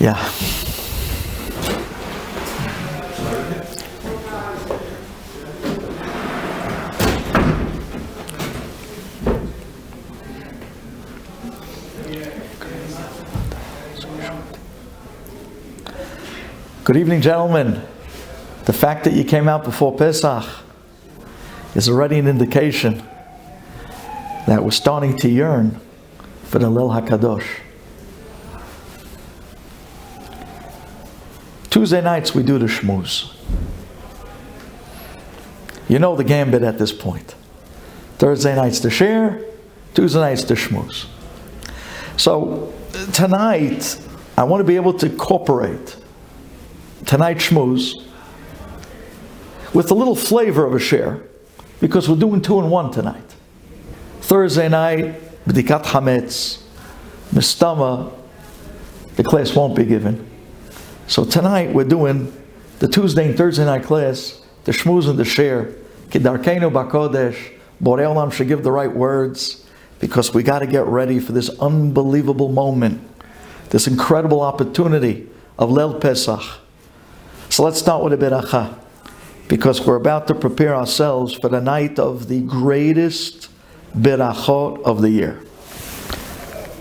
Yeah. Good evening, gentlemen. The fact that you came out before Pesach is already an indication that we're starting to yearn for the Lil HaKadosh. Tuesday nights we do the shmooze. You know the gambit at this point. Thursday nights the share, Tuesday nights the shmooze. So tonight I want to be able to incorporate tonight's shmooze with a little flavor of a share, because we're doing 2-in-1 tonight. Thursday night, b'dikat hametz, mistama, the class won't be given. So tonight we're doing the Tuesday and Thursday night class, the shmooze and the share. Kidarkeinu b'kodesh, Borei Olam should give the right words, because we got to get ready for this unbelievable moment, this incredible opportunity of Leil Pesach. So let's start with a beracha, because we're about to prepare ourselves for the night of the greatest berachot of the year.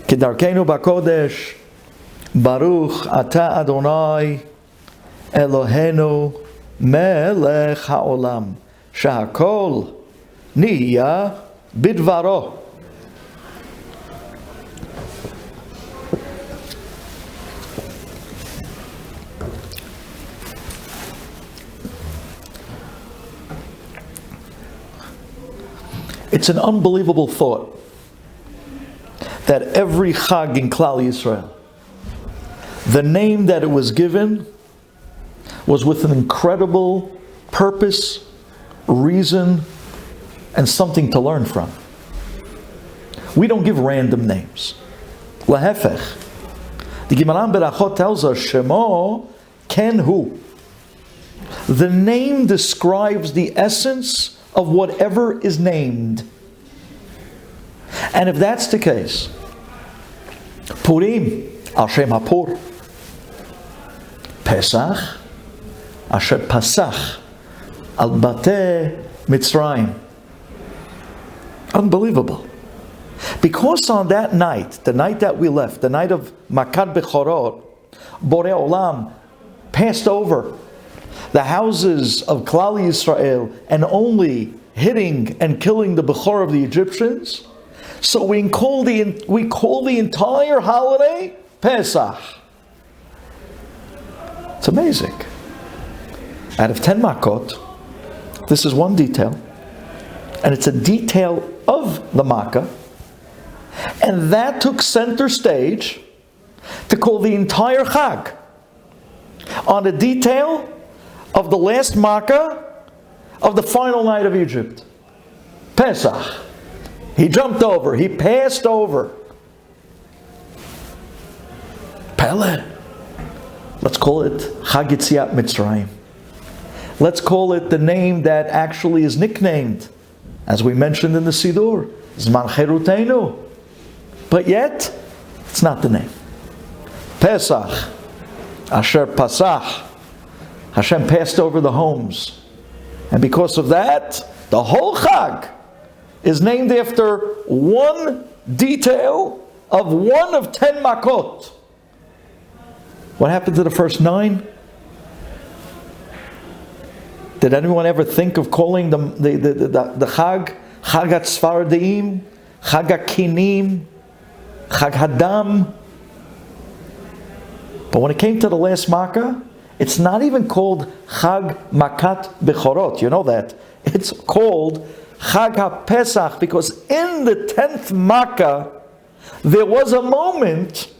Kidarkeinu b'kodesh, Baruch Ata Adonai Eloheinu Melech HaOlam Shahakol Niya Bidvaro. It's an unbelievable thought that every Chag in Klal Yisrael, the name that it was given was with an incredible purpose, reason, and something to learn from. We don't give random names. Lahefech. The Gemara Berachot tells us, Shemo ken hu. The name describes the essence of whatever is named. And if that's the case, Purim, Al Shem HaPur. Pesach, Asher Pasach, Al Batei Mitzrayim. Unbelievable. Because on that night, the night that we left, the night of Makat Bechorot, Borei Olam passed over the houses of Klal Yisrael and only hitting and killing the Bechor of the Egyptians. So we call the entire holiday Pesach. It's amazing. Out of 10 makot, this is one detail, and it's a detail of the makkah, and that took center stage to call the entire Chag on a detail of the last makkah of the final night of Egypt, Pesach. He jumped over, he passed over. Pele. Let's call it Chag Yetziat Mitzrayim. Let's call it the name that actually is nicknamed, as we mentioned in the Sidur, Zman Cherutenu. But yet, it's not the name. Pesach, Asher Pasach. Hashem passed over the homes. And because of that, the whole Chag is named after one detail of one of 10 makot. What happened to the first 9? Did anyone ever think of calling the Chag Chagat Sfaradim, Chag HaKinim, Chag Hadam? But when it came to the last Makkah, it's not even called Chag Makat Bechorot. You know that. It's called Chag HaPesach, because in the 10th Makkah, there was a moment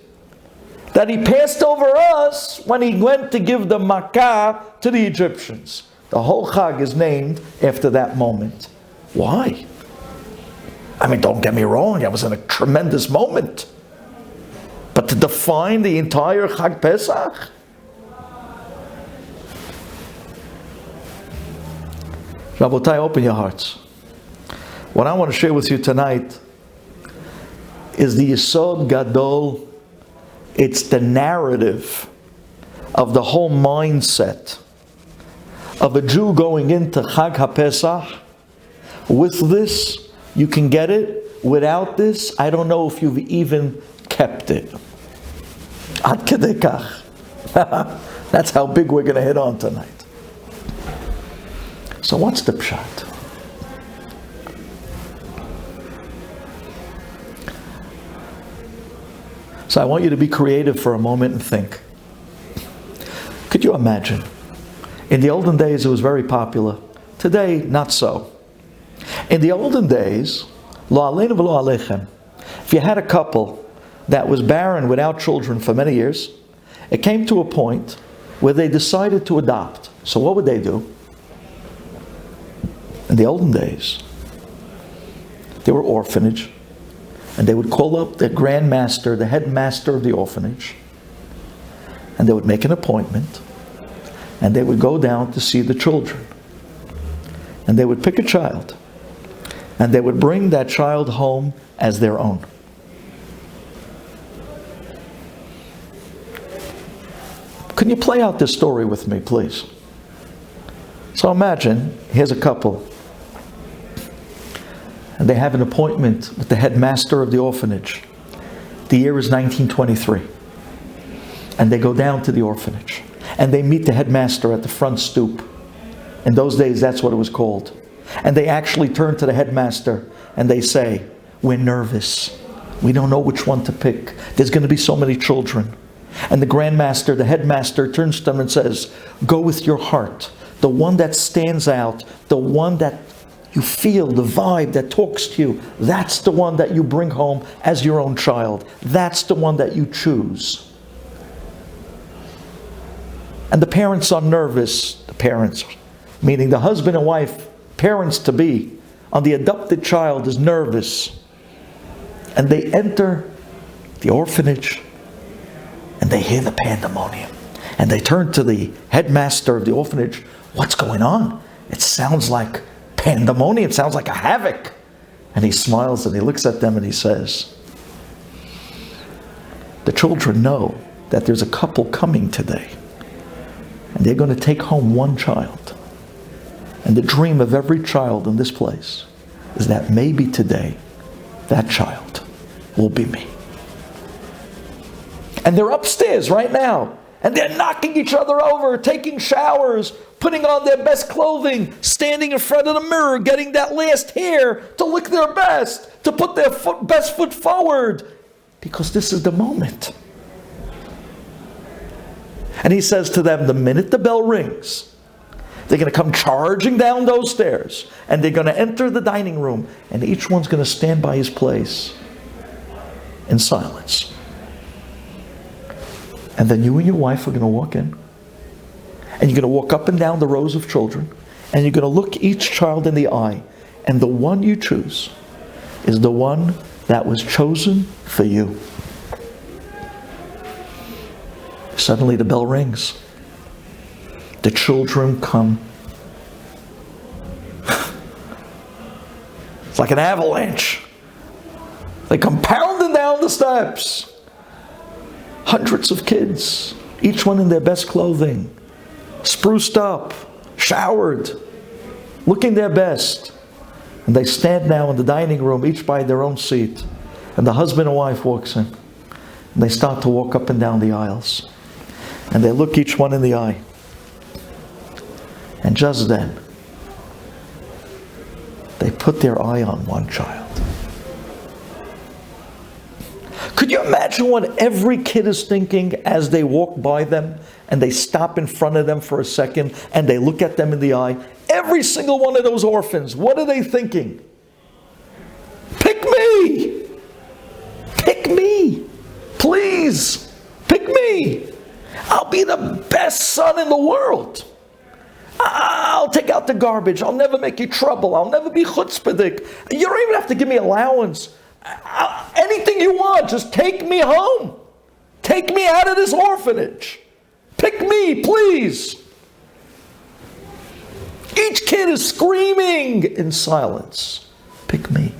that he passed over us when he went to give the Makkah to the Egyptians. The whole Chag is named after that moment. Why? I mean, don't get me wrong, it was a tremendous moment. But to define the entire Chag Pesach? Rabotai, open your hearts. What I want to share with you tonight is the Yesod Gadol. It's the narrative of the whole mindset of a Jew going into Chag HaPesach. With this, you can get it. Without this, I don't know if you've even kept it. Ad kedei kach. That's how big we're going to hit on tonight. So what's the pshat? So I want you to be creative for a moment and think. Could you imagine? In the olden days, it was very popular. Today, not so. In the olden days, lo aleinu v'lo alechem, if you had a couple that was barren without children for many years, it came to a point where they decided to adopt. So what would they do? In the olden days, they were orphanage, and they would call up the grandmaster, the headmaster of the orphanage, and they would make an appointment, and they would go down to see the children. And they would pick a child, and they would bring that child home as their own. Can you play out this story with me, please? So imagine, here's a couple, and they have an appointment with the headmaster of the orphanage. The year is 1923. And they go down to the orphanage, and they meet the headmaster at the front stoop. In those days, that's what it was called. And they actually turn to the headmaster and they say, "We're nervous. We don't know which one to pick. There's going to be so many children." And the grandmaster, the headmaster, turns to them and says, "Go with your heart. The one that stands out, the one that you feel, the vibe that talks to you, that's the one that you bring home as your own child. That's the one that you choose." And the parents are nervous. The parents, meaning the husband and wife, parents-to-be, on the adopted child is nervous. And they enter the orphanage, and they hear the pandemonium. And they turn to the headmaster of the orphanage. "What's going on? It sounds like pandemonium. It sounds like a havoc." And he smiles and he looks at them and he says, "The children know that there's a couple coming today. And they're going to take home one child. And the dream of every child in this place is that maybe today that child will be me." And they're upstairs right now. And they're knocking each other over, taking showers, putting on their best clothing, standing in front of the mirror, getting that last hair to look their best, to put their best foot forward. Because this is the moment. And he says to them, the minute the bell rings, they're going to come charging down those stairs, and they're going to enter the dining room, and each one's going to stand by his place in silence. And then you and your wife are going to walk in, and you're going to walk up and down the rows of children, and you're going to look each child in the eye, and the one you choose is the one that was chosen for you. Suddenly the bell rings. The children come. It's like an avalanche. They come pounding down the steps. Hundreds of kids, each one in their best clothing, spruced up, showered, looking their best. And they stand now in the dining room, each by their own seat. And the husband and wife walks in. And they start to walk up and down the aisles. And they look each one in the eye. And just then, they put their eye on one child. Could you imagine what every kid is thinking as they walk by them and they stop in front of them for a second and they look at them in the eye? Every single one of those orphans, what are they thinking? Pick me! Pick me! Please! Pick me! I'll be the best son in the world. I'll take out the garbage. I'll never make you trouble. I'll never be chutzpahdik. You don't even have to give me allowance. Anything you want, just take me home. Take me out of this orphanage. Pick me, please. Each kid is screaming in silence. Pick me.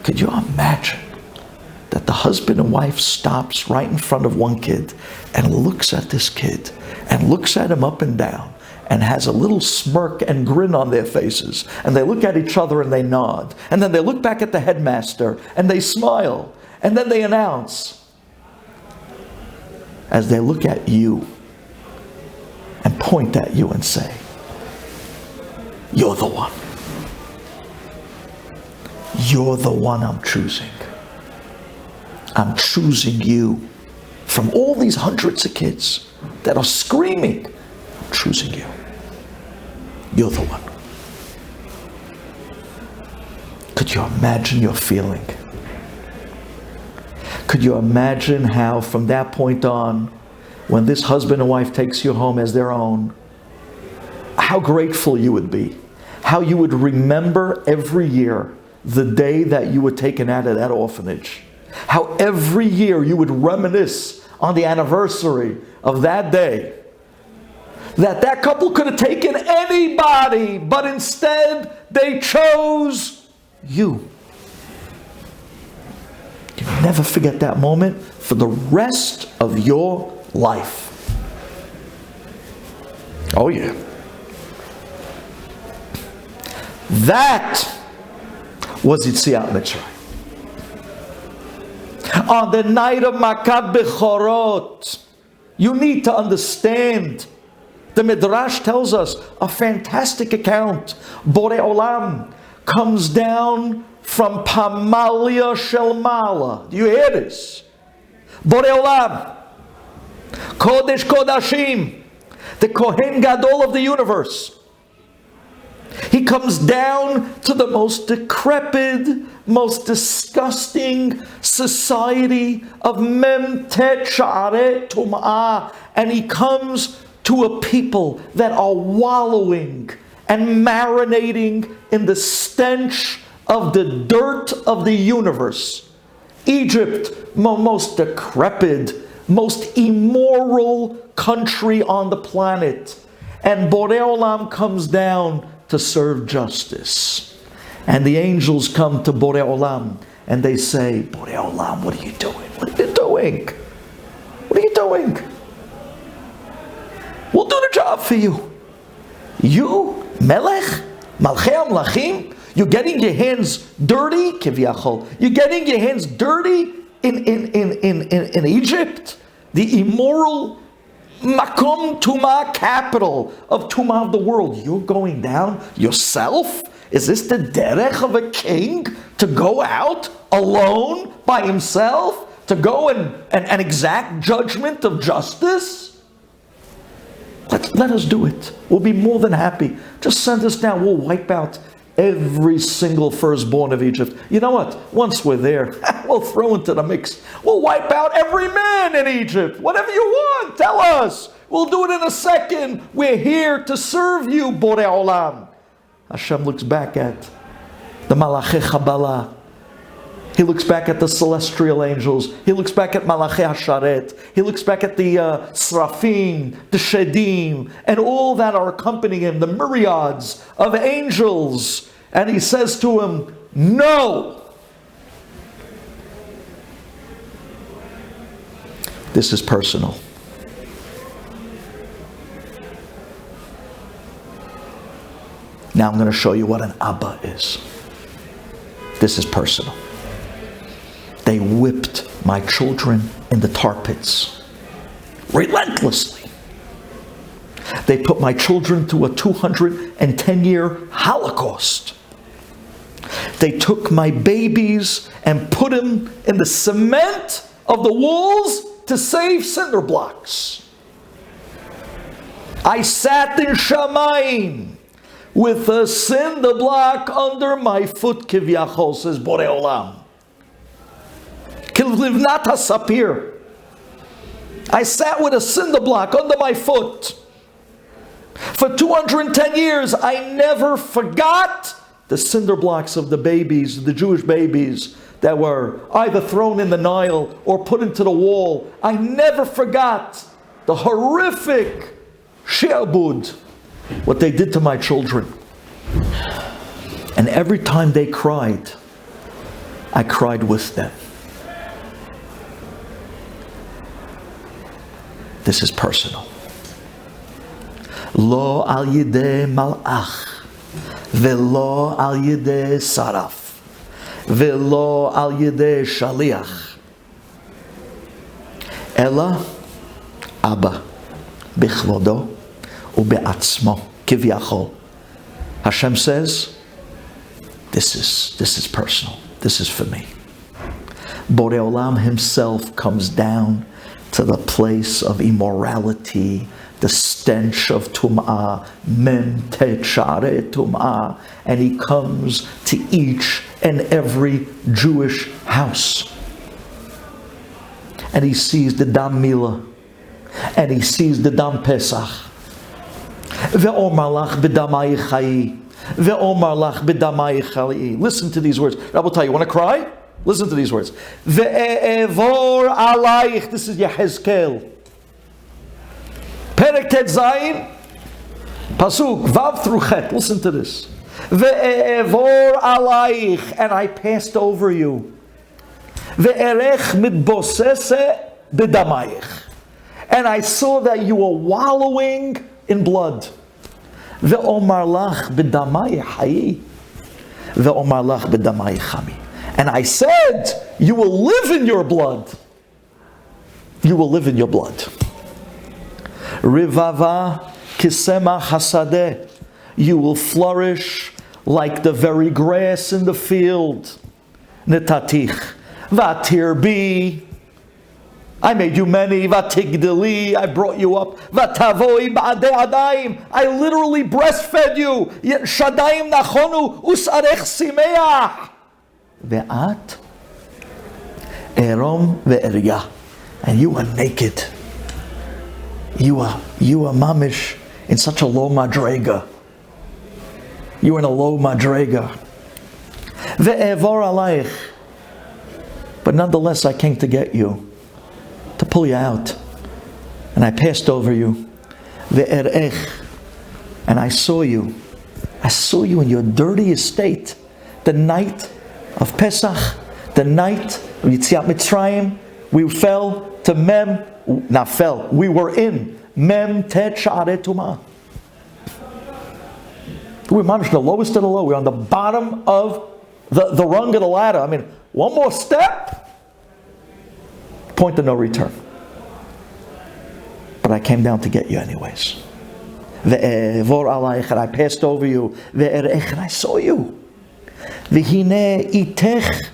Could you imagine that the husband and wife stops right in front of one kid and looks at this kid and looks at him up and down and has a little smirk and grin on their faces. And they look at each other and they nod. And then they look back at the headmaster and they smile. And then they announce, as they look at you and point at you and say, "You're the one. You're the one I'm choosing. I'm choosing you from all these hundreds of kids that are screaming. I'm choosing you. You're the one." Could you imagine your feeling? Could you imagine how from that point on, when this husband and wife takes you home as their own, how grateful you would be? How you would remember every year the day that you were taken out of that orphanage. How every year you would reminisce on the anniversary of that day. That couple could have taken anybody, but instead they chose you. You never forget that moment for the rest of your life. Oh yeah. That was Yetziat Mitzrayim. On the night of Makat Bechorot, you need to understand. The Midrash tells us a fantastic account. Borei Olam comes down from Pamalia Shel Mala. Do you hear this? Borei Olam, Kodesh Kodashim, the Kohen Gadol of the universe. He comes down to the most decrepit, most disgusting society of Mem Tet Sha'arei Tum'ah, and he comes to a people that are wallowing and marinating in the stench of the dirt of the universe. Egypt, most decrepit, most immoral country on the planet. And Borei Olam comes down to serve justice. And the angels come to Borei Olam and they say, "Borei Olam, what are you doing? What are you doing? What are you doing? We'll do the job for you. You, Melech, Malchei Amlachim, you're getting your hands dirty, Kivyachol. You're getting your hands dirty in Egypt, the immoral Makom Tumah, capital of Tumah of the world. You're going down yourself? Is this the derech of a king to go out alone by himself? To go and exact judgment of justice? Let us do it. We'll be more than happy. Just send us down. We'll wipe out every single firstborn of Egypt. You know what? Once we're there, we'll throw into the mix. We'll wipe out every man in Egypt. Whatever you want, tell us. We'll do it in a second. We're here to serve you, Borei Olam. Hashem looks back at the Malachei Chabala. He looks back at the celestial angels. He looks back at Malachei Hasharet. He looks back at the Srafim, the Shedim, and all that are accompanying him, the myriads of angels. And he says to him, "No." This is personal. Now I'm going to show you what an Abba is. This is personal. They whipped my children in the tar pits relentlessly. They put my children through a 210-year Holocaust. They took my babies and put them in the cement of the walls to save cinder blocks. I sat in Shamayim with a cinder block under my foot, Kivyachol, says Borei Olam. Kilivnat HaSapir. I sat with a cinder block under my foot. For 210 years, I never forgot the cinder blocks of the babies, the Jewish babies that were either thrown in the Nile or put into the wall. I never forgot the horrific she'abud, what they did to my children. And every time they cried, I cried with them. This is personal. Lo al yidei malach, velo al yidei saraf, velo al yidei shaliach, ela Abba bichvodo ubeatzmo kivyachol. Hashem says, this is personal. This is for me. Borei Olam himself comes down to the place of immorality, the stench of tum'ah, mem techare tum'ah, and he comes to each and every Jewish house. And he sees the dam milah, and he sees the dam Pesach. Ve'omar lach b'damai chayi, ve'omar lach b'damai chayi. Listen to these words. Rabbi, you want to cry? Listen to these words. Ve'evor alayich. This is Yehezkel. Perek Tet Zayin, Pasuk Vav through Chet. Listen to this. Ve'evor alayich, and I passed over you. Ve'erech mitbosese b'damayich, and I saw that you were wallowing in blood. Ve'omar lach b'damayich hayi, ve'omar lach b'damayich chami. And I said, you will live in your blood. You will live in your blood. Rivava kisema hasadeh. You will flourish like the very grass in the field. Netatich. Vatir bi. I made you many. Vatigdeli. I brought you up. Vatavoi ba'adei adayim. I literally breastfed you. Shadayim nachonu usarech simeach. Ve'at erom ve'erya, and you are naked. You are mamish in such a low madrega. You are in a low madrega. Ve'evor alayich, but nonetheless I came to get you, to pull you out, and I passed over you. Ve'erech, and I saw you. I saw you in your dirtiest state, the night of Pesach, the night of Yetziat Mitzrayim. We fell to Mem, not fell, we were in Mem Tet Sha'arei Tumah. We were the lowest of the low. We were on the bottom of the rung of the ladder. I mean, one more step, point of no return. But I came down to get you anyways. Ve'evor alayich, and I passed over you. Ve'erech, and I saw you. V'hine itech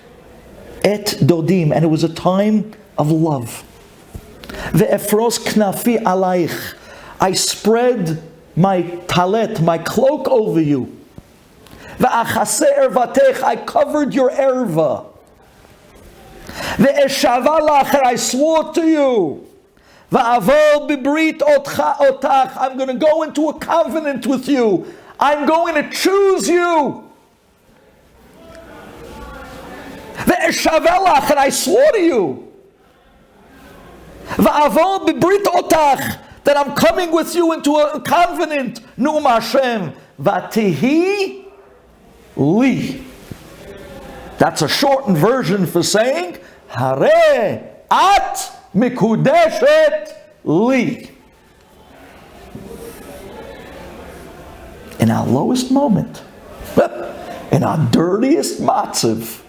et dodim, and it was a time of love. Ve'efros knafi alayich, I spread my talet, my cloak over you. Ve'achase ervatech, I covered your erva. Ve'eshava lach, I swore to you. Ve'avol bibrit otach, I'm going to go into a covenant with you. I'm going to choose you. Ve'eshavelach, and I swore to you. Va'avol b'brit otach, that I'm coming with you into a covenant. Nu'um Hashem. Va'tihi li. That's a shortened version for saying, Hare at mikudeshet li. In our lowest moment, in our dirtiest matziv,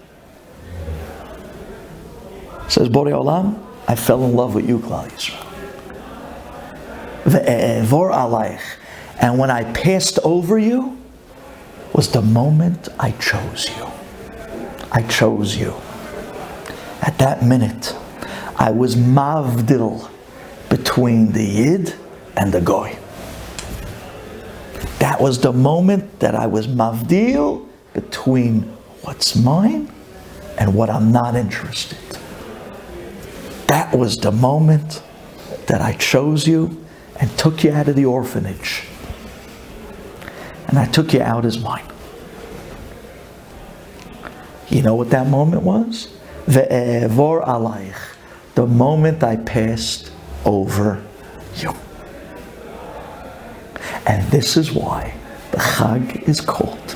says Borei Olam, I fell in love with you, Klal Yisrael. Ve'evor alayich, and when I passed over you, was the moment I chose you. I chose you. At that minute, I was mavdil between the Yid and the Goy. That was the moment that I was mavdil between what's mine and what I'm not interested. That was the moment that I chose you and took you out of the orphanage. And I took you out as mine. You know what that moment was? Ve'evor alayich, the moment I passed over you. And this is why the Chag is called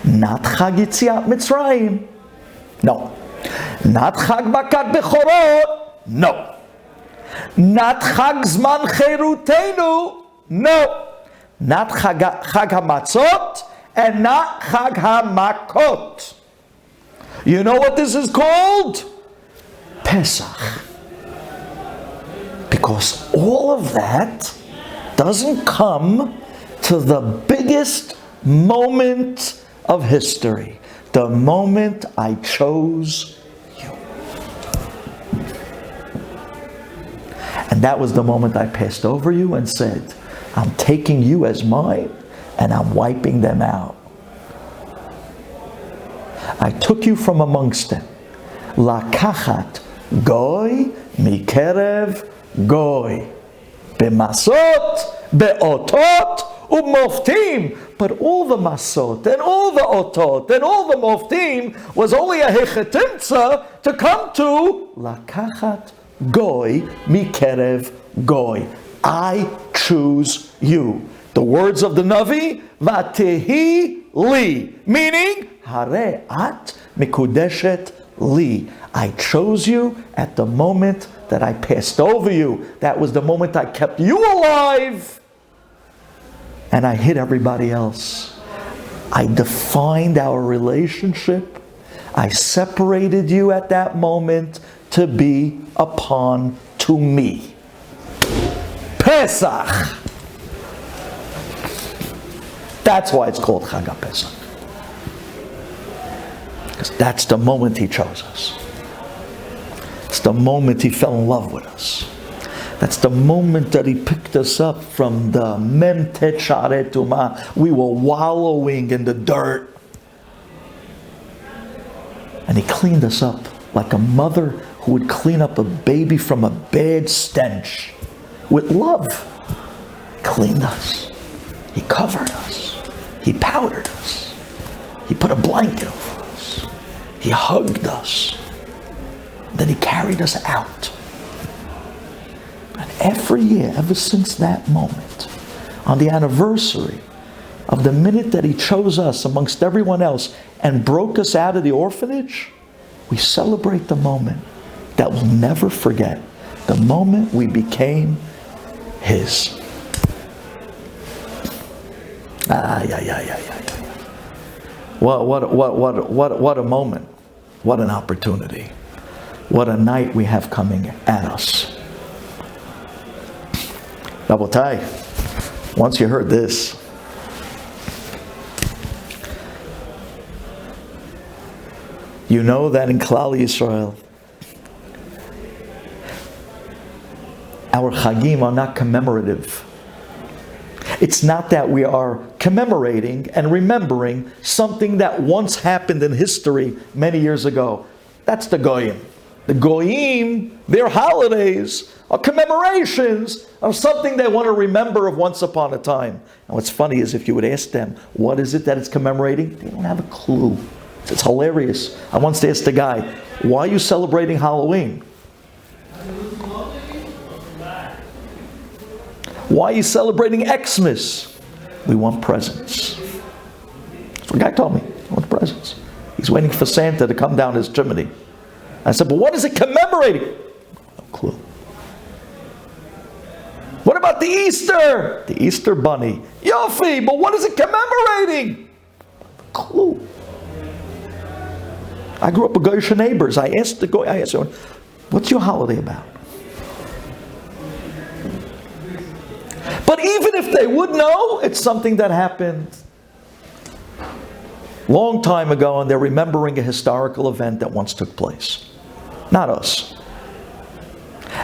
not Chag Yetziat Mitzrayim. No. Not Chag Bakat Bechorot. No. Not Chag Zman Cherutenu. No. Not Chag HaMatzot and not Chag HaMakot. You know what this is called? Pesach. Because all of that doesn't come to the biggest moment of history. The moment I chose you. And that was the moment I passed over you and said, I'm taking you as mine and I'm wiping them out. I took you from amongst them. Lakachat goy mikerev goy. B'masot, be'otot, u'moftim. But all the masot, and all the otot, and all the moftim was only a hechetimtza to come to lakachat goy mikerev goy. I choose you. The words of the Navi, vatehi li, meaning, hare at mikudeshet li. I chose you at the moment that I passed over you. That was the moment I kept you alive. And I hid everybody else. I defined our relationship. I separated you at that moment to be a pawn to me. Pesach. That's why it's called Chag HaPesach. Because that's the moment he chose us. It's the moment he fell in love with us. That's the moment that he picked us up from the Mem Tet Sha'arei Tumah. We were wallowing in the dirt. And he cleaned us up like a mother who would clean up a baby from a bad stench. With love. He cleaned us. He covered us. He powdered us. He put a blanket over us. He hugged us. Then he carried us out. And every year, ever since that moment, on the anniversary of the minute that he chose us amongst everyone else and broke us out of the orphanage, we celebrate the moment that we'll never forget. The moment we became his. What a moment. What an opportunity. What a night we have coming at us. Rabotai, once you heard this, you know that in Klal Yisrael, our Chagim are not commemorative. It's not that we are commemorating and remembering something that once happened in history many years ago. That's the Goyim. The Goyim, their holidays are commemorations of something they want to remember of once upon a time. And what's funny is if you would ask them, what is it that it's commemorating? They don't have a clue. It's hilarious. I once asked a guy, why are you celebrating Halloween? Why are you celebrating Xmas? We want presents. That's what the guy told me. We want presents. He's waiting for Santa to come down his chimney. I said, but what is it commemorating? No clue. What about the Easter? The Easter bunny. Yofi, but what is it commemorating? No clue. I grew up with Goyish neighbors. I asked them, what's your holiday about? But even if they would know, it's something that happened long time ago and they're remembering a historical event that once took place. Not us.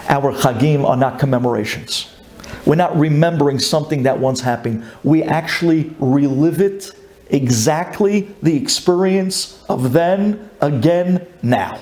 Our Chagim are not commemorations. We're not remembering something that once happened. We actually relive it exactly the experience of then, again, now.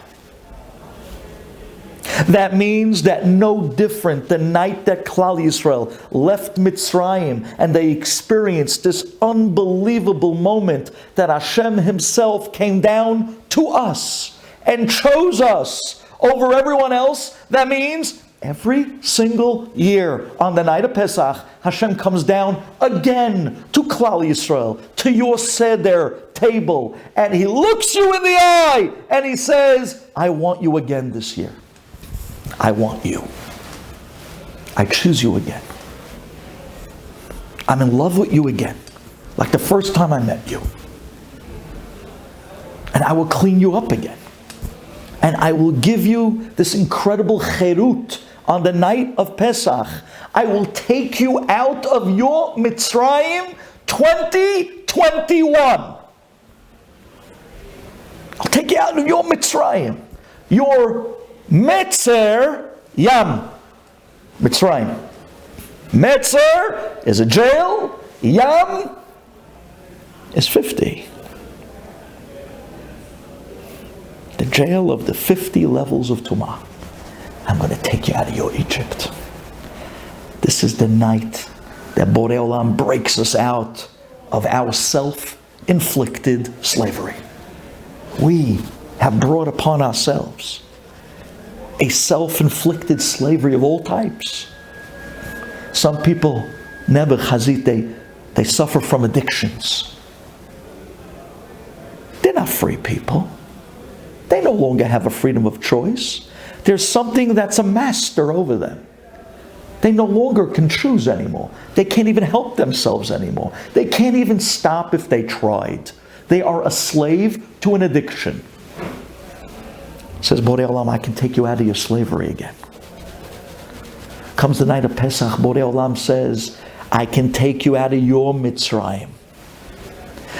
That means that no different the night that Klal Yisrael left Mitzrayim and they experienced this unbelievable moment that Hashem himself came down to us and chose us over everyone else. That means every single year on the night of Pesach, Hashem comes down again to Klal Yisrael, to your Seder table, and He looks you in the eye and He says, I want you again this year. I want you. I choose you again. I'm in love with you again, like the first time I met you. And I will clean you up again. And I will give you this incredible cherut on the night of Pesach. I will take you out of your Mitzrayim 2021. I'll take you out of your Mitzrayim. Your Metzer Yam. Mitzrayim. Metzer is a jail. Yam is 50. The jail of the 50 levels of Tumah. I'm going to take you out of your Egypt. This is the night that Borei Olam breaks us out of our self-inflicted slavery. We have brought upon ourselves a self-inflicted slavery of all types. Some people, never chazit, they suffer from addictions. They're not free people. They no longer have a freedom of choice. There's something that's a master over them. They no longer can choose anymore. They can't even help themselves anymore. They can't even stop if they tried. They are a slave to an addiction. Says Borei Olam, I can take you out of your slavery again. Comes the night of Pesach, Borei Olam says, I can take you out of your Mitzrayim.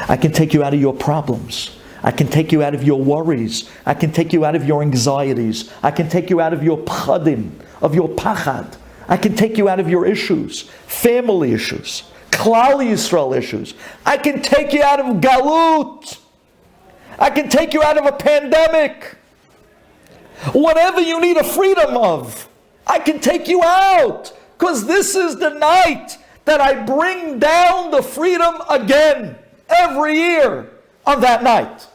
I can take you out of your problems. I can take you out of your worries. I can take you out of your anxieties. I can take you out of your pachadim, of your pachad. I can take you out of your issues, family issues, Klal Yisrael issues. I can take you out of galut. I can take you out of a pandemic. Whatever you need a freedom of, I can take you out. Because this is the night that I bring down the freedom again. Every year on that night.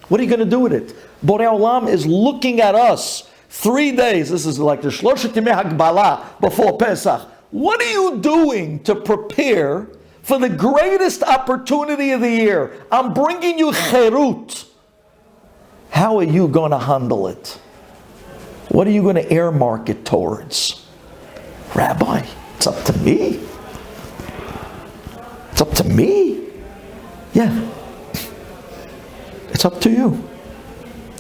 What are you going to do with it? Borei Olam is looking at us 3 days. This is like the Shloshet Yemei Hagbala before Pesach. What are you doing to prepare for the greatest opportunity of the year? I'm bringing you cherut. How are you going to handle it? What are you going to earmark it towards? Rabbi, it's up to me. It's up to me. Yeah. It's up to you.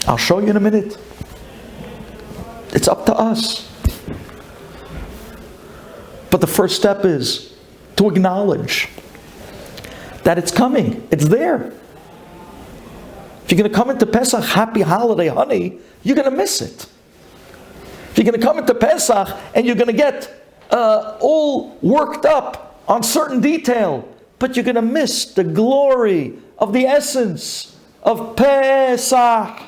I'll show you in a minute. It's up to us. But the first step is to acknowledge that it's coming. It's there. If you're going to come into Pesach, happy holiday, honey, you're going to miss it. If you're going to come into Pesach and you're going to get all worked up on certain detail, but you're going to miss the glory of the essence of Pesach.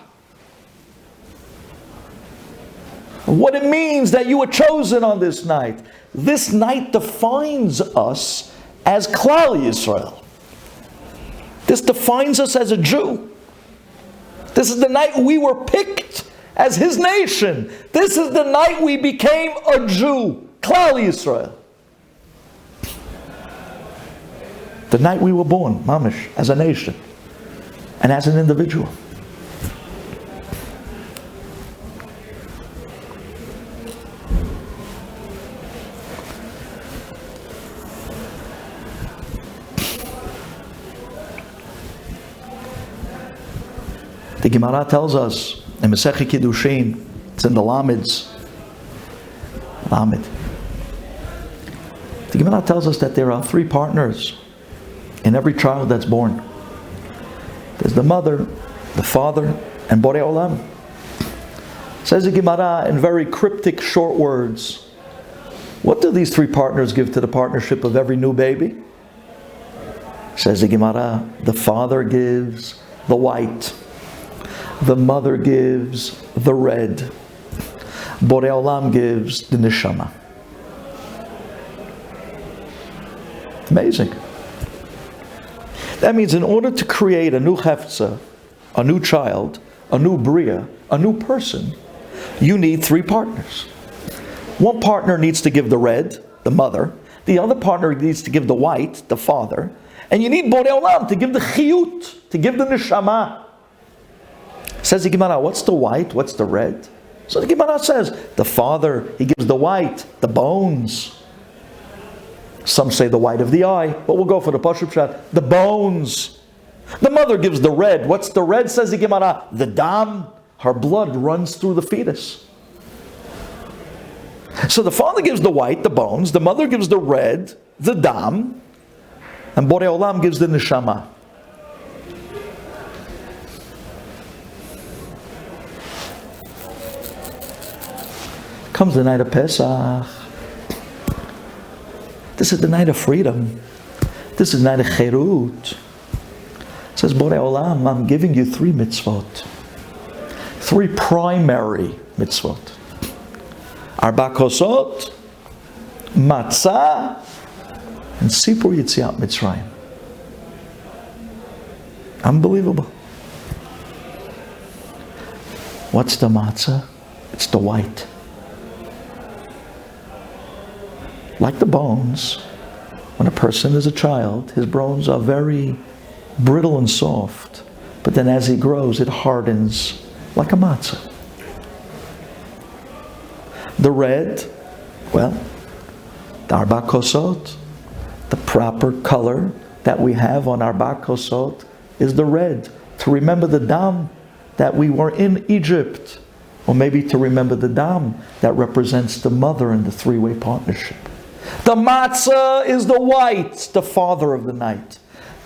What it means that you were chosen on this night. This night defines us as Klal Yisrael. This defines us as a Jew. This is the night we were picked as His nation. This is the night we became a Jew, Klal Yisrael. The night we were born, mamish, as a nation and as an individual. The Gemara tells us in Masechet Kiddushin, it's in the Lameds. Lamed. The Gemara tells us that there are 3 partners in every child that's born. There's the mother, the father, and Borei Olam. Says the Gemara in very cryptic short words, what do these 3 partners give to the partnership of every new baby? Says the Gemara, the father gives the white. The mother gives the red. Borei Olam gives the neshama. Amazing. That means in order to create a new hefza, a new child, a new bria, a new person, you need 3 partners. One partner needs to give the red, the mother. The other partner needs to give the white, the father. And you need Borei Olam to give the chiyut, to give the neshama. Says the Gemara, what's the white? What's the red? So the Gemara says, the father, he gives the white, the bones. Some say the white of the eye, but we'll go for the Pashut Pshat, the bones. The mother gives the red. What's the red, says the Gemara? The dam. Her blood runs through the fetus. So the father gives the white, the bones. The mother gives the red, the dam. And Borei Olam gives the neshama. Comes the night of Pesach. This is the night of freedom. This is the night of Cherut. It says, Borei Olam, I'm giving you 3 mitzvot. 3 primary mitzvot. Arba kosot, matzah, and Sipur Yetziat Mitzrayim. Unbelievable. What's the matzah? It's the white. Like the bones, when a person is a child, his bones are very brittle and soft. But then as he grows, it hardens like a matzah. The red, well, the arba kosot, the proper color that we have on arba kosot is the red. To remember the dam that we were in Egypt. Or maybe to remember the dam that represents the mother in the 3-way partnership. The matzah is the white, the father of the night.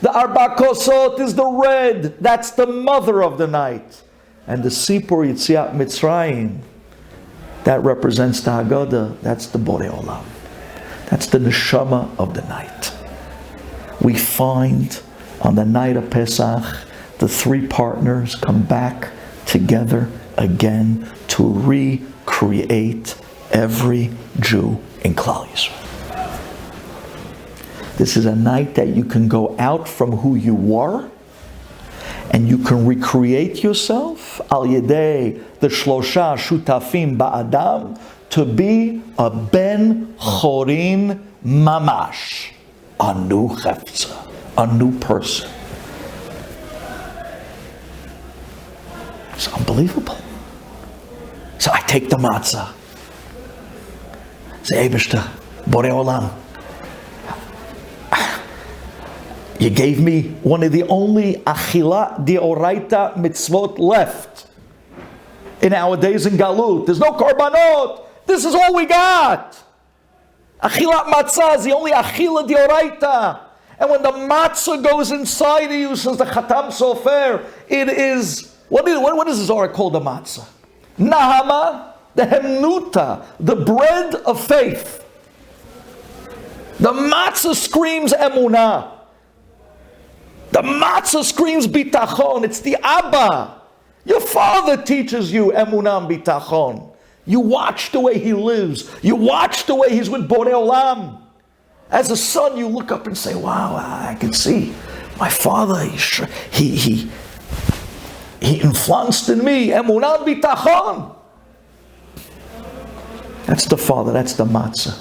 The arba kosot is the red, that's the mother of the night. And the Sipur Yetziat Mitzrayim, that represents the Haggadah, that's the Borei Olam. That's the neshama of the night. We find on the night of Pesach, the 3 partners come back together again to recreate every Jew in Klal Yisrael. This is a night that you can go out from who you were and you can recreate yourself al yedei the shlosha shutafim ba'adam to be a ben chorin mamash, a new chefza, a new person. It's unbelievable. So I take the matzah. Say, Eibishter, Borei Olam, you gave me one of the only achila deoraita mitzvot left in our days in Galut. There's no korbanot. This is all we got. Achilat matzah is the only achila deoraita. And when the matzah goes inside of you, says the Chatam Sofer, it is, what is this Zohar called the matzah? Nahama, the hemnuta, the bread of faith. The matzah screams emunah. The matzah screams bitachon. It's the Abba. Your father teaches you emunah and bitachon. You watch the way he lives. You watch the way he's with Borei Olam. As a son, you look up and say, wow, I can see my father, he influenced in me emunah and bitachon. That's the father, that's the matzah.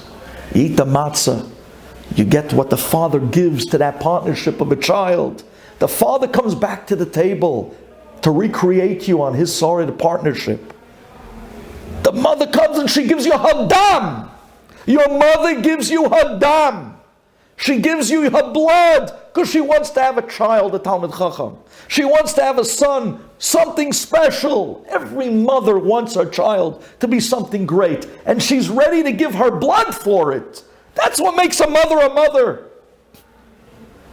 You eat the matzah, you get what the father gives to that partnership of a child. The father comes back to the table to recreate you on his side of the partnership. The mother comes and she gives you her dam. Your mother gives you her dam. She gives you her blood because she wants to have a child, a Talmid Chacham. She wants to have a son, something special. Every mother wants her child to be something great, and she's ready to give her blood for it. That's what makes a mother a mother.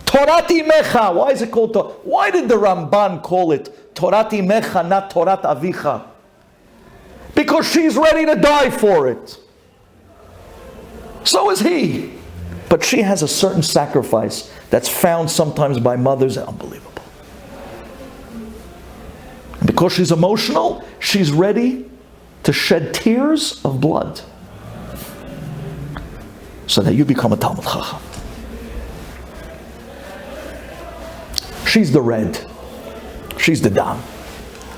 Torat Imecha. Why is it called Torah? Why did the Ramban call it Torat Imecha, not Torat Avicha? Because she's ready to die for it. So is he. But she has a certain sacrifice that's found sometimes by mothers. Unbelievable. And because she's emotional, she's ready to shed tears of blood so that you become a Talmid Chacham. She's the red. She's the dam.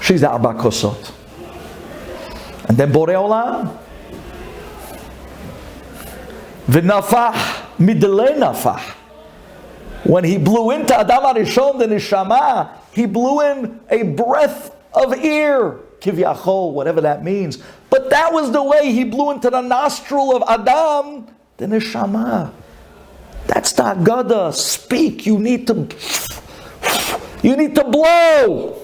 She's the arba kosot. And then Borei Olam. V'nafach midlei nafach. When he blew into Adam HaRishon, the neshama, he blew in a breath of air, kivyachol, whatever that means. But that was the way he blew into the nostril of Adam, the neshama. That's the Haggadah. Speak. You need to blow.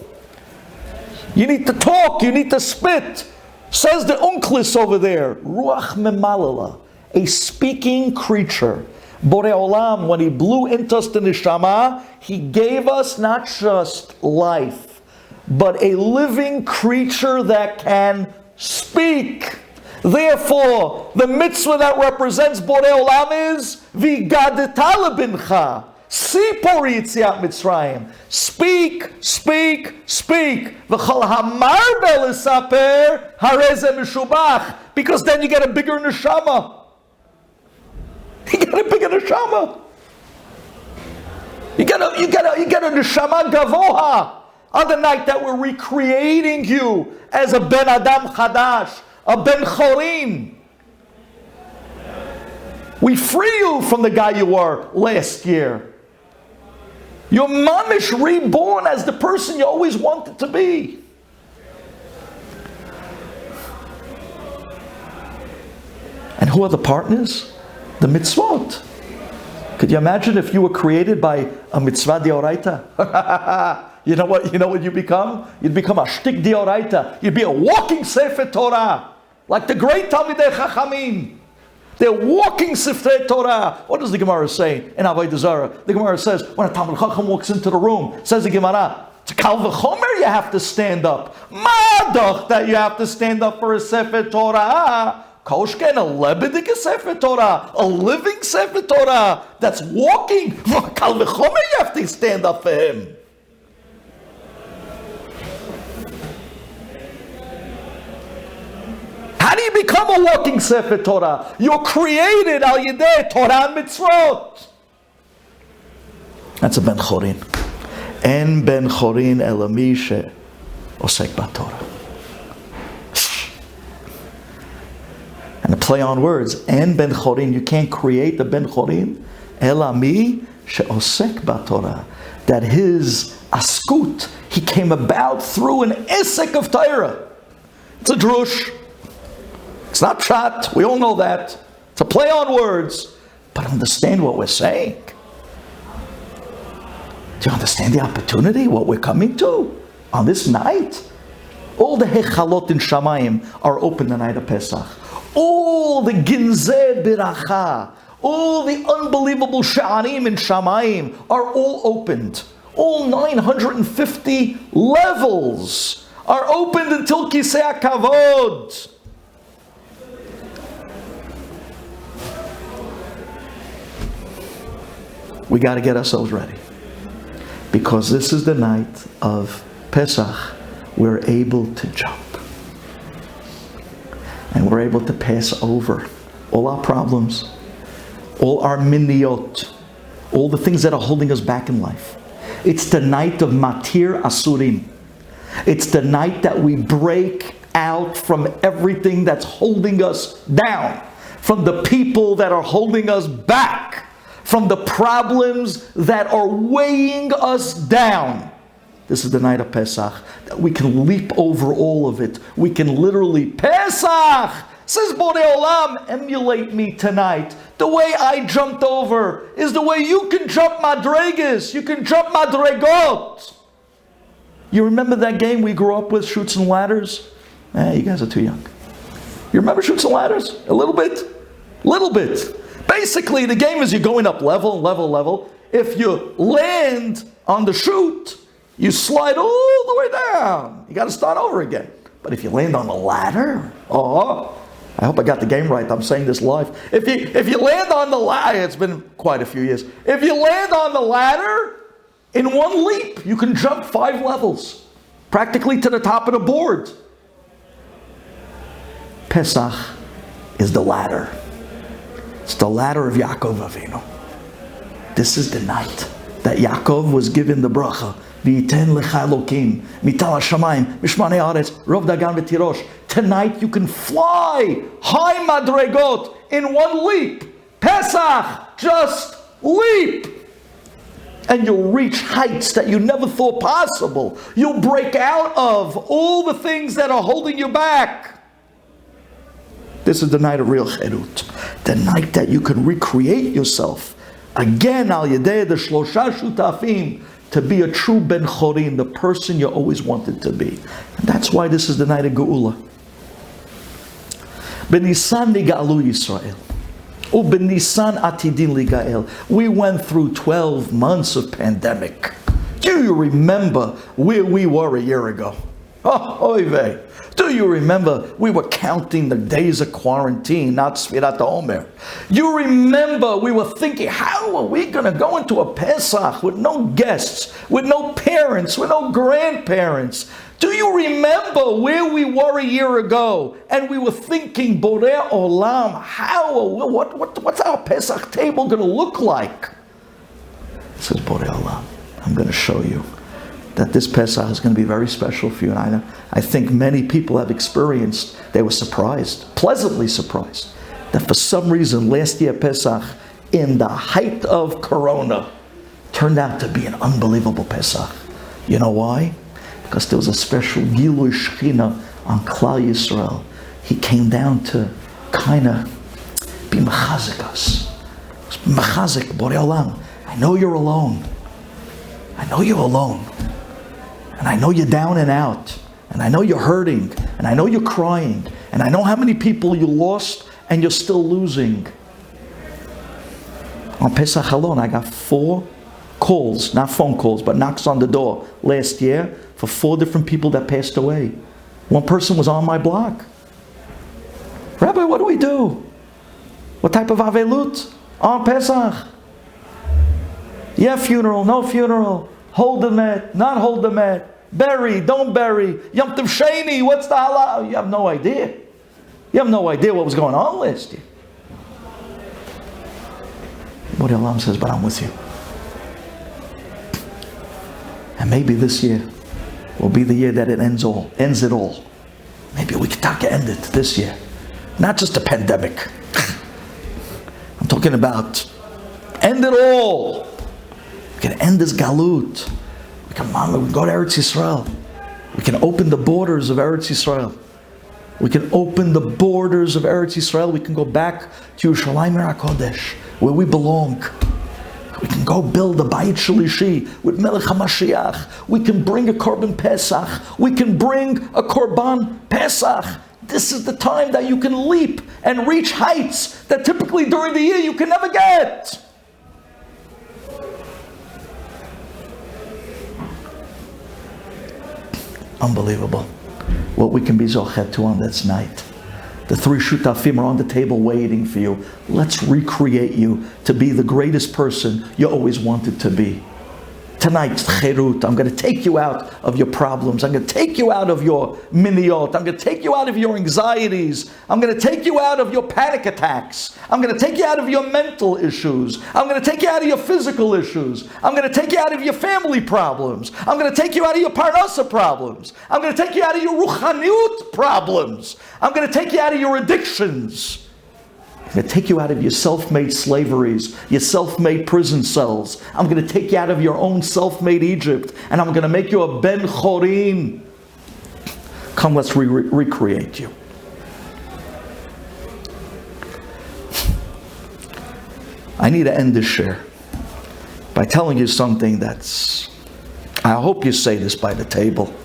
You need to talk. You need to spit. Says the Unklis over there, Ruach Memalala, a speaking creature. Borei Olam, when he blew into us the neshama, he gave us not just life, but a living creature that can speak. Therefore, the mitzvah that represents Borei Olam is V'gadeta lebincha, Sipor Yitziat Mitzrayim. Speak, speak, speak. V'chol hamar belisaper hareze mishubach. Because then you get a bigger neshama. You get a bigger neshama. You get a neshama gavoha. On the night that we're recreating you as a ben adam chadash, a ben chorin. We free you from the guy you were last year. You're mamish reborn as the person you always wanted to be. And who are the partners? The mitzvot. Could you imagine if you were created by a mitzvah d'oraita? You know what you become? You'd become a shtik d'oraita. You'd be a walking sefer Torah, like the great Talmidei Chachamim. They're walking Sifrei Torah. What does the Gemara say in Avodah Zarah? The Gemara says, when a Talmid Chacham walks into the room, says the Gemara, to Kal V'chomer you have to stand up. Madach that you have to stand up for a Sefer Torah. Koshken, a lebedik Sefer Torah, a living Sefer Torah that's walking. Kal V'chomer you have to stand up for him. How do you become a walking Sefer Torah? You're created al yedei Torah and mitzvot. That's a ben chorin. En ben chorin elami she osek b'Torah. And the play on words, en ben chorin, you can't create the ben chorin. Elami she osek b'Torah. That his askut, he came about through an esek of Torah. It's a drush. It's not pshat, we all know that. It's a play on words. But understand what we're saying. Do you understand the opportunity, what we're coming to on this night? All the hechalot in Shamayim are open the night of Pesach. All the ginzeh biracha, all the unbelievable sha'arim in Shamayim are all opened. All 950 levels are opened until Kisei HaKavod. We got to get ourselves ready. Because this is the night of Pesach. We're able to jump. And we're able to pass over all our problems, all our miniyot, all the things that are holding us back in life. It's the night of Matir Asurim. It's the night that we break out from everything that's holding us down, from the people that are holding us back, from the problems that are weighing us down. This is the night of Pesach, that we can leap over all of it. We can literally, Pesach, says Borei Olam, emulate me tonight. The way I jumped over is the way you can jump madregas. You can jump madregot. You remember that game we grew up with, Chutes and Ladders? You guys are too young. You remember Chutes and Ladders? A little bit? Little bit. Basically, the game is you're going up level, level, level. If you land on the chute, you slide all the way down. You got to start over again. But if you land on the ladder, I hope I got the game right. I'm saying this live. If you land on the ladder, it's been quite a few years. If you land on the ladder, in one leap, you can jump 5 levels, practically to the top of the board. Pesach is the ladder. It's the ladder of Yaakov Avinu. This is the night that Yaakov was given the bracha. V'yiten lecha Elokim mital hashamayim mishmanei haaretz rov dagan v'tirosh. Tonight you can fly high madregot in one leap. Pesach, just leap. And you'll reach heights that you never thought possible. You'll break out of all the things that are holding you back. This is the night of real cherut. The night that you can recreate yourself. Again, al yedei the shlosha shutafim, to be a true ben chorin, the person you always wanted to be. And that's why this is the night of Geula. B'Nisan niga'alu Yisrael. U'b'Nisan atidin ligael. We went through 12 months of pandemic. Do you remember where we were a year ago? Oh, oy vey. Do you remember we were counting the days of quarantine, not Sfirat Omer? You remember we were thinking, how are we going to go into a Pesach with no guests, with no parents, with no grandparents? Do you remember where we were a year ago? And we were thinking, Borei Olam, what's our Pesach table going to look like? It says, Borei Olam, I'm going to show you that this Pesach is going to be very special for you. And I think many people have experienced, they were surprised, pleasantly surprised, that for some reason last year Pesach, in the height of Corona, turned out to be an unbelievable Pesach. You know why? Because there was a special Gilui Shechina on Klal Yisrael. He came down to kind of be mechazik us. Mechazik, Borei Olam, I know you're alone. I know you're alone. And I know you're down and out, and I know you're hurting, and I know you're crying, and I know how many people you lost, and you're still losing. On Pesach alone, I got 4 calls, not phone calls, but knocks on the door last year for 4 different people that passed away. One person was on my block. Rabbi, what do we do? What type of avelut on Pesach? Yeah, funeral, no funeral. Hold the mat, not hold the mat. Bury, don't bury. Yom Tov Sheni, what's the halal? You have no idea. You have no idea what was going on last year. Borei Olam says, but I'm with you. And maybe this year will be the year that it ends it all. Maybe we can end it this year. Not just a pandemic. I'm talking about end it all. We can end this galut. We can go to Eretz Yisrael. We can open the borders of Eretz Yisrael. We can open the borders of Eretz Yisrael. We can go back to Yerushalayim HaKodesh, where we belong. We can go build a Bayit Shalishi with Melech HaMashiach. We can bring a Korban Pesach. We can bring a Korban Pesach. This is the time that you can leap and reach heights that typically during the year you can never get. Unbelievable what we can be zochet to on this night. The 3 shutafim are on the table waiting for you. Let's recreate you to be the greatest person you always wanted to be. Tonight, cherut, I'm going to take you out of your problems. I'm going to take you out of your miniyot. I'm going to take you out of your anxieties. I'm going to take you out of your panic attacks. I'm going to take you out of your mental issues. I'm going to take you out of your physical issues. I'm going to take you out of your family problems. I'm going to take you out of your parnasa problems. I'm going to take you out of your ruchaniut problems. I'm going to take you out of your addictions. I'm going to take you out of your self-made slaveries, your self-made prison cells. I'm going to take you out of your own self-made Egypt, and I'm going to make you a ben chorim. Come, let's recreate you. I need to end this share by telling you something that's, I hope you say this by the table,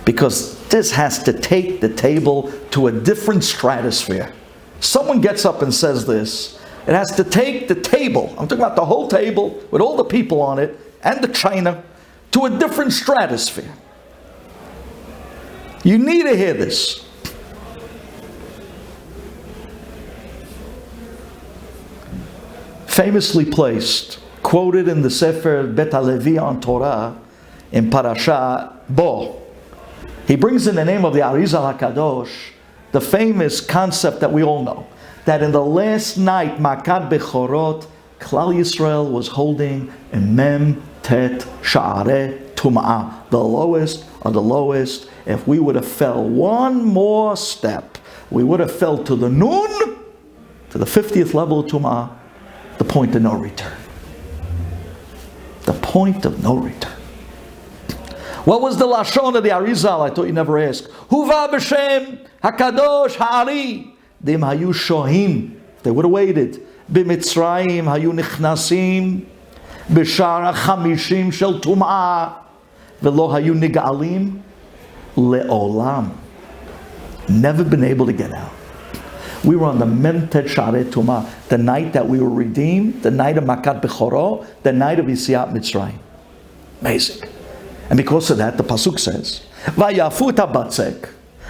because this has to take the table to a different stratosphere. Someone gets up and says this, it has to take the table, I'm talking about the whole table with all the people on it and the china, to a different stratosphere. You need to hear this. Famously placed, quoted in the Sefer Bet HaLevi on Torah in Parasha Bo. He brings in the name of the Arizal HaKadosh the famous concept that we all know, that in the last night, Makat Bechorot, Klal Yisrael was holding a Mem Tet Sha'areh Tum'ah, the lowest of the lowest. If we would have fell one more step, we would have fell to the Nun, to the 50th level of Tum'ah, the point of no return. The point of no return. What was the Lashon of the Arizal? I thought you never asked. Huva b'shem HaKadosh Ha'ari Dim hayu shohim. They would have waited. B'Mitzrayim hayu nichnasim. B'shar ha'chamishim shel tum'ah. V'lo hayu nig'alim le'olam. Never been able to get out. We were on the Memtet Share Tumah, the night that we were redeemed, the night of Makat Bechoro, the night of Yetziat Mitzrayim. Amazing. And because of that, the Pasuk says, Vayafu tabatzek,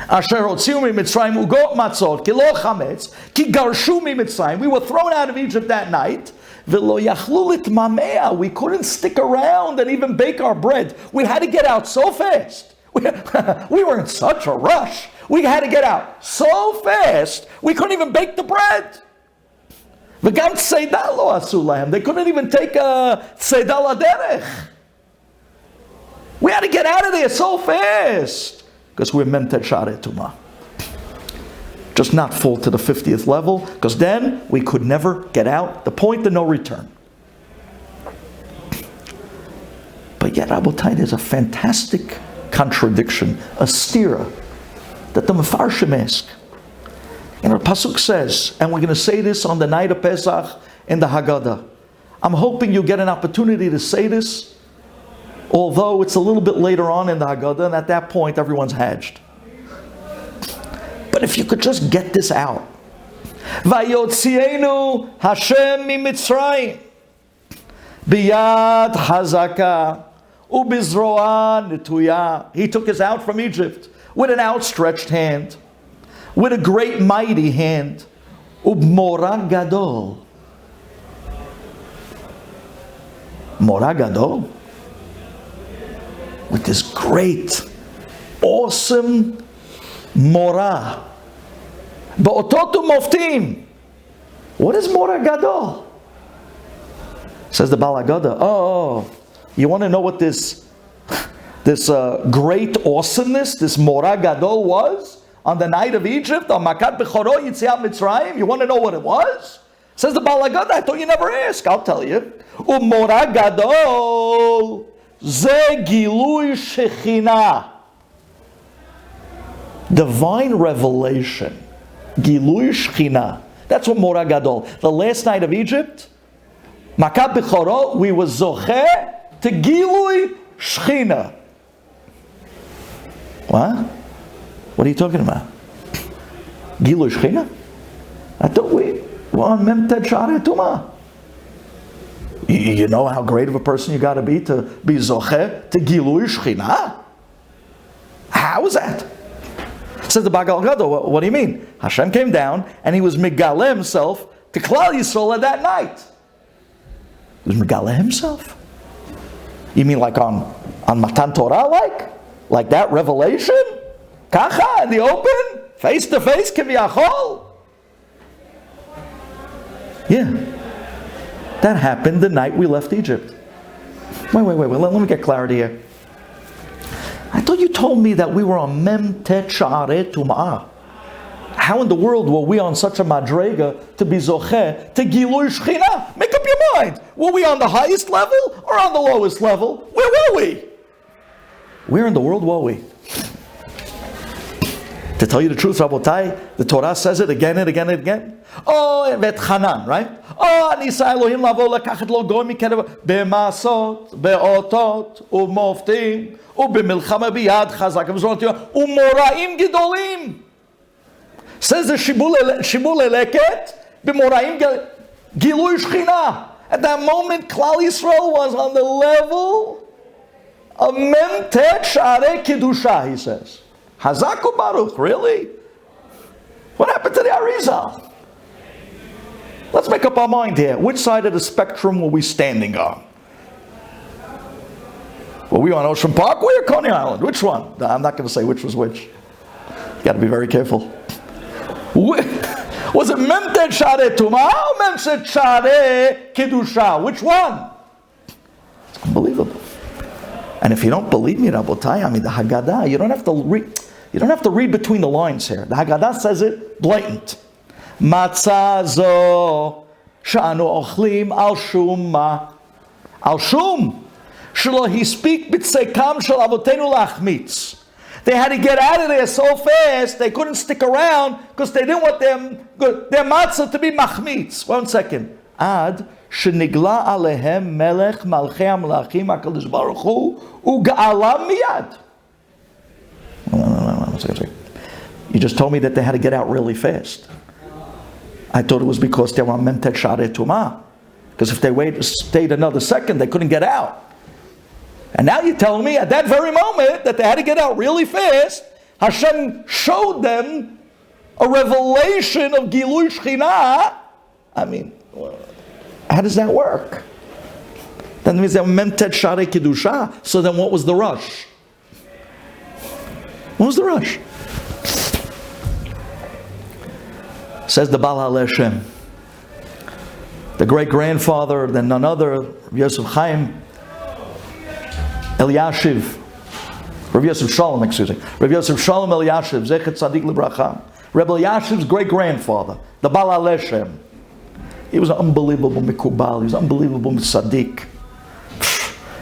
asher hotziu miMitzrayim ugot matzot, ki lo chametz, ki garshu miMitzrayim. We were thrown out of Egypt that night. V'lo yachlu litmamea. We couldn't stick around and even bake our bread. We had to get out so fast. We were in such a rush. We had to get out so fast, we couldn't even bake the bread. V'gam tzeidah lo asu lahem. They couldn't even take a tzeidah laderech. We had to get out of there so fast because we're Memtet Share Tumah. Just not fall to the 50th level, because then we could never get out. The point of no return. But yet, Rabotai, there's a fantastic contradiction, a stira, that the Mefarshim ask. And our Pasuk says, and we're going to say this on the night of Pesach in the Haggadah. I'm hoping you get an opportunity to say this, although it's a little bit later on in the Haggadah, and at that point everyone's hedged. But if you could just get this out. Vayotzienu Hashem miMitzrayim biyad chazaka ubizroa netuya. He took us out from Egypt with an outstretched hand, with a great mighty hand. Ubmora gadol. Mora gadol. With this great, awesome Morah. Ba'ototu moftim. What is Morah Gadol? Says the Baal Haggadah. Oh, you want to know what this great awesomeness, this Morah Gadol was on the night of Egypt, on Makat Bechoro Yetziat Mitzrayim? You want to know what it was? Says the Baal Haggadah. I thought you never asked. I'll tell you. Morah Gadol ze gilui shechina. Divine revelation, Gilui Shechina. That's what Morah Gadol. The last night of Egypt, Makat Bechoro, we were zocheh to Gilui Shechina. What? What are you talking about? Gilui Shechina? I thought we were on Memtet Share Tumah. You know how great of a person you got to be zocheh to Gilui Shechina? How is that? Says the Baal Haggadah, what do you mean? Hashem came down and he was Megale himself to Klal Yisrael at that night. He was Megale himself? You mean like on Matan Torah, like that revelation? Kacha, in the open? Face to face, kiviyachol? Yeah. That happened the night we left Egypt. Wait, let me get clarity here. I thought you told me that we were on Memtet Share Tum'ah. How in the world were we on such a madrega to be zocheh to Gilui Shechina? Make up your mind. Were we on the highest level or on the lowest level? Where were we? Where in the world were we? To tell you the truth, Rabotai, the Torah says it again and again and again. Oh, Vet Hanan, right? Oh, Nisa Elohim lavo lekachet lo goy mikerav b'masot, be'otot, u'moftim, u'b'milchama biyad chazak, u'moraim gidolim. Says the Shibul Eleket, b'moraim gilui Shechina. At that moment, Klal Yisrael was on the level of Memtet Share Kedusha, he says. Hazaku Baruch, really? What happened to the Arizal? Let's make up our mind here. Which side of the spectrum were we standing on? Were we on Ocean Parkway or Coney Island? Which one? I'm not going to say which was which. You got to be very careful. Was it Memtet Share Tumah or Memtet Share Kedusha? Which one? It's unbelievable. And if you don't believe me, Rabotai, I mean the Haggadah, you don't have to read between the lines here. The Haggadah says it blatant. Matzah zo shanu ochlim al shum ma al shum shelo hispik b'tzekam shel avotenu lachmitz They had to get out of there so fast, they couldn't stick around because they didn't want their matzah to be machmitz. 1 second. Ad shenigla alehem melech malchei hamlachim HaKadosh Baruch Hu u'ga'alam miyad. No. You just told me that they had to get out really fast. I thought it was because they were on Memtet Sharei Tumah. Because if they stayed another second, they couldn't get out. And now you're telling me at that very moment that they had to get out really fast, Hashem showed them a revelation of Gilui Shekhinah. I mean, how does that work? That means they were Memtet Sharei Kedusha. So then what was the rush? What was the rush? Says the Baal Haleshem, the great-grandfather, then none other, Yosef Chaim Eliashiv, Rabbi Yosef Shalom, Rabbi Yosef Shalom Eliashiv, Zechet Tzadik L'Bracha, Rabbi Eliashiv's great-grandfather, the Baal Haleshem. He was an unbelievable mikubal, he was an unbelievable tzaddik.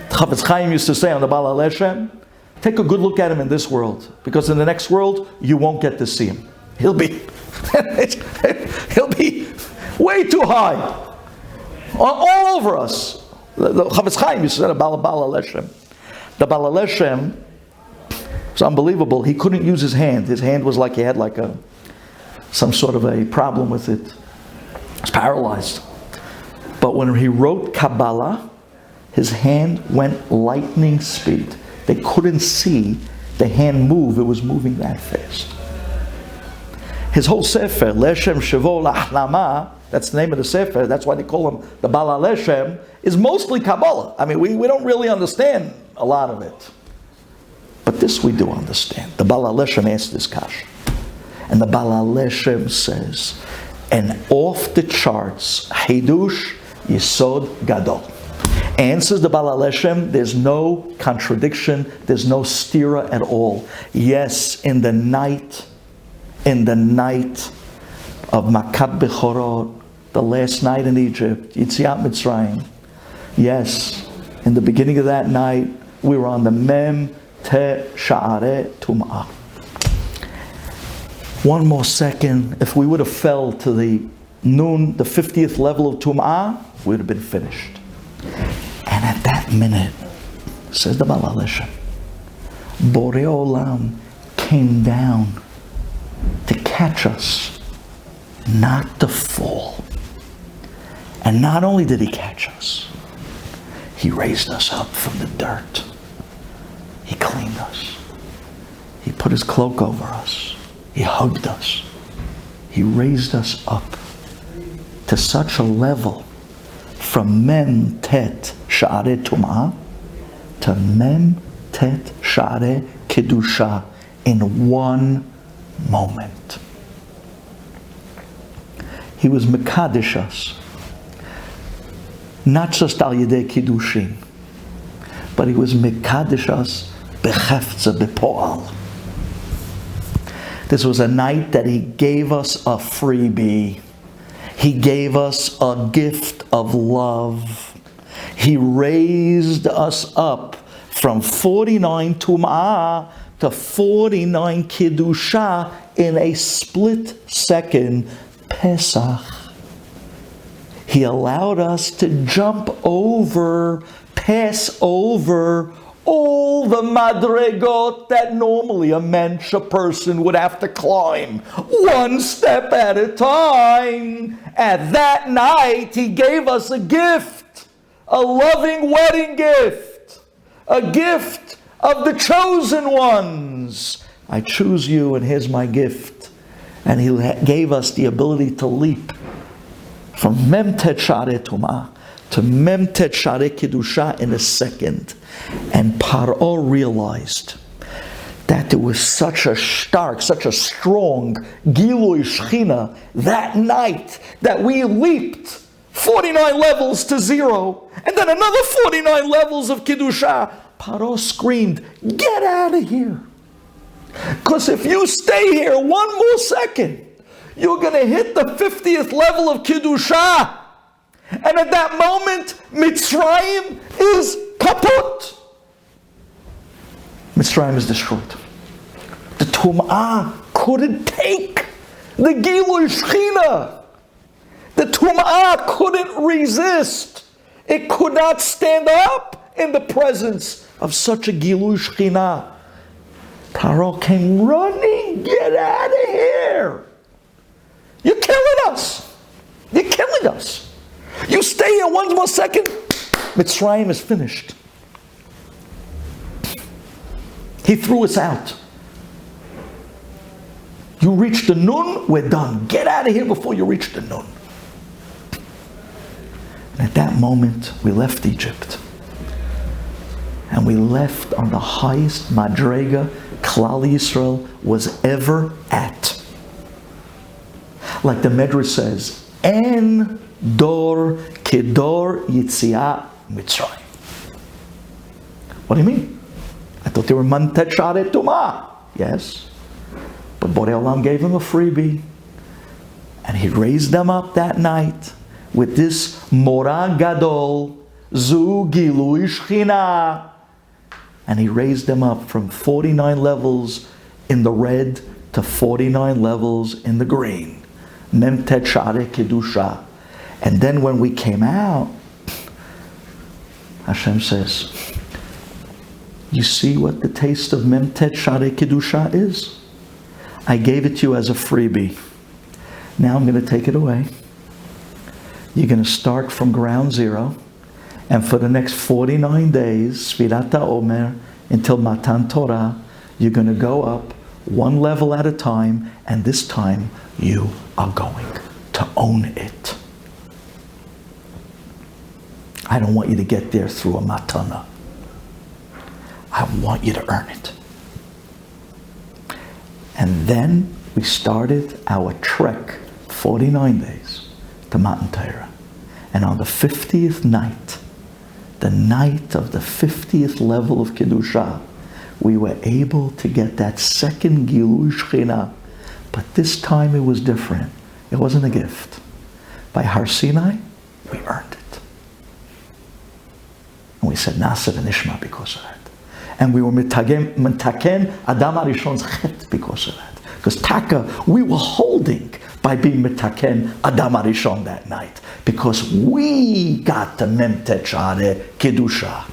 Chafetz Chaim used to say on the Baal Haleshem, take a good look at him in this world, because in the next world, you won't get to see him. He'll be way too high. All over us. The Chafetz Chaim used to say about Baal Haleshem. The Baal Haleshem was unbelievable. He couldn't use his hand. His hand was like he had some sort of a problem with it. He was paralyzed. But when he wrote Kabbalah, his hand went lightning speed. They couldn't see the hand move. It was moving that fast. His whole sefer, Leshem Shavo Lahlama, that's the name of the sefer, that's why they call him the Baal Haleshem, is mostly Kabbalah. I mean, we don't really understand a lot of it. But this we do understand. The Baal Haleshem asked this kash. And the Baal Haleshem says, an off the charts, Hidush Yesod Gadol. Answers the Baal Haleshem, there's no contradiction, there's no stira at all. Yes, in the night of Makat Bechorot, the last night in Egypt, Yitziat Mitzrayim. Yes, in the beginning of that night, we were on the Mem Te Sha'arei Tum'ah. One more second, if we would have fell to the noon, the 50th level of Tum'ah, we would have been finished. And at that minute, says the Baal Haleshem, Borei Olam came down to catch us, not to fall. And not only did he catch us, he raised us up from the dirt. He cleaned us. He put his cloak over us. He hugged us. He raised us up to such a level from Mem Tet Sha'arei Tum'ah to Mem Tet Sha'arei Kedusha in one moment. He was Mekadesh us, not just al yedei kiddushin, but he was Mekadesh us bechefza bepo'al. This was a night that he gave us a freebie. He gave us a gift of love. He raised us up from 49 Tum'ah to 49 Kiddusha in a split second, Pesach. He allowed us to jump over, pass over all the madregot that normally a mensch, a person, would have to climb, one step at a time. At that night, he gave us a gift, a loving wedding gift, a gift of the chosen ones. I choose you, and here's my gift. And he gave us the ability to leap from Memtet Sharei Tumah to Memtet Sharei Kedusha in a second. And Paro realized that there was such a stark, such a strong Gilui Shechina that night that we leaped 49 levels to zero, and then another 49 levels of Kedusha. Paro screamed, "Get out of here! Because if you stay here one more second, you're going to hit the 50th level of Kedusha. And at that moment, Mitzrayim is kaput. Mitzrayim is destroyed. The Tum'ah couldn't take the Gilui Shechina. The Tum'ah couldn't resist. It could not stand up in the presence of such a Gilui Shechina. Paro came running, get out of here. You're killing us. You're killing us. You stay here one more second, Mitzrayim is finished. He threw us out. You reach the Nun, we're done. Get out of here before you reach the Nun. And at that moment, we left Egypt. And we left on the highest madrega Klal Yisrael was ever at. Like the Medrash says, En dor kedor yitzia Mitzrayim. What do you mean? I thought they were mantet sharet tumah. Yes. But Borei Olam gave them a freebie. And he raised them up that night with this Morah Gadol, Zu Gilui Shechina. And he raised them up from 49 levels in the red to 49 levels in the green. Memtet Share Kedusha. And then when we came out, Hashem says, you see what the taste of Memtet Share Kedusha is? I gave it to you as a freebie. Now I'm going to take it away. You're going to start from ground zero. And for the next 49 days, Sfirat HaOmer, until Matan Torah, you're going to go up one level at a time, and this time you are going to own it. I don't want you to get there through a matana. I want you to earn it. And then we started our trek, 49 days, to Matan Torah. And on the 50th night, the night of the 50th level of Kedusha, we were able to get that second Gilui Shechina. But this time it was different. It wasn't a gift. By Har Sinai, we earned it. And we said Nasa v'Nishma because of that. And we were mitaken Adam Arishon's chet because of that. Because Taka, we were holding by being mitaken Adam Arishon that night. Because we got the Memtet Share Kedusha.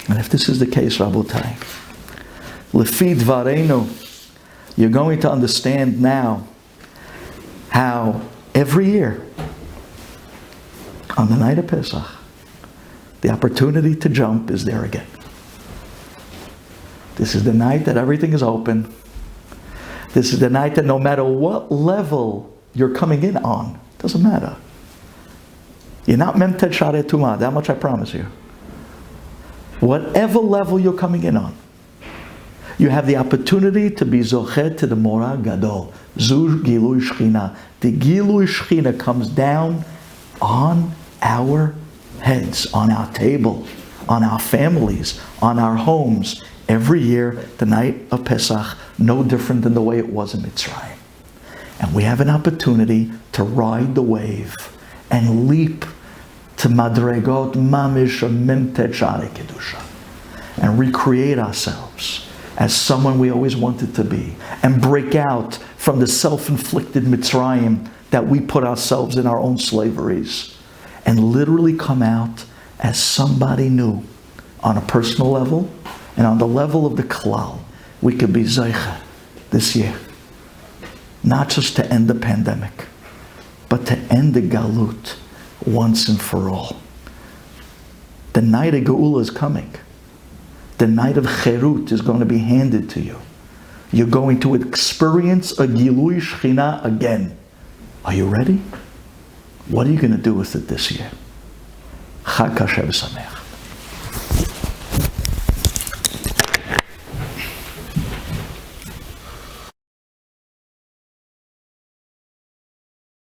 And if this is the case, Rabotai, Lefi Dvareinu, you're going to understand now how every year, on the night of Pesach, the opportunity to jump is there again. This is the night that everything is open. This is the night that no matter what level you're coming in on, doesn't matter. You're not Memtet Share Tumah, that much I promise you. Whatever level you're coming in on, you have the opportunity to be Zochet to the Morah Gadol, Zu Gilui Shechina. The Gilui Shechina comes down on our heads, on our table, on our families, on our homes, every year, the night of Pesach, no different than the way it was in Mitzrayim. And we have an opportunity to ride the wave and leap to Madregot Mamish Memtet Share Kedusha and recreate ourselves as someone we always wanted to be and break out from the self-inflicted Mitzrayim that we put ourselves in our own slaveries and literally come out as somebody new on a personal level and on the level of the Klal. We could be Zeicha this year, not just to end the pandemic, but to end the Galut once and for all. The night of Geula is coming. The night of Cherut is going to be handed to you. You're going to experience a Gilui Shechina again. Are you ready? What are you going to do with it this year? Chag Kasher V'Sameach.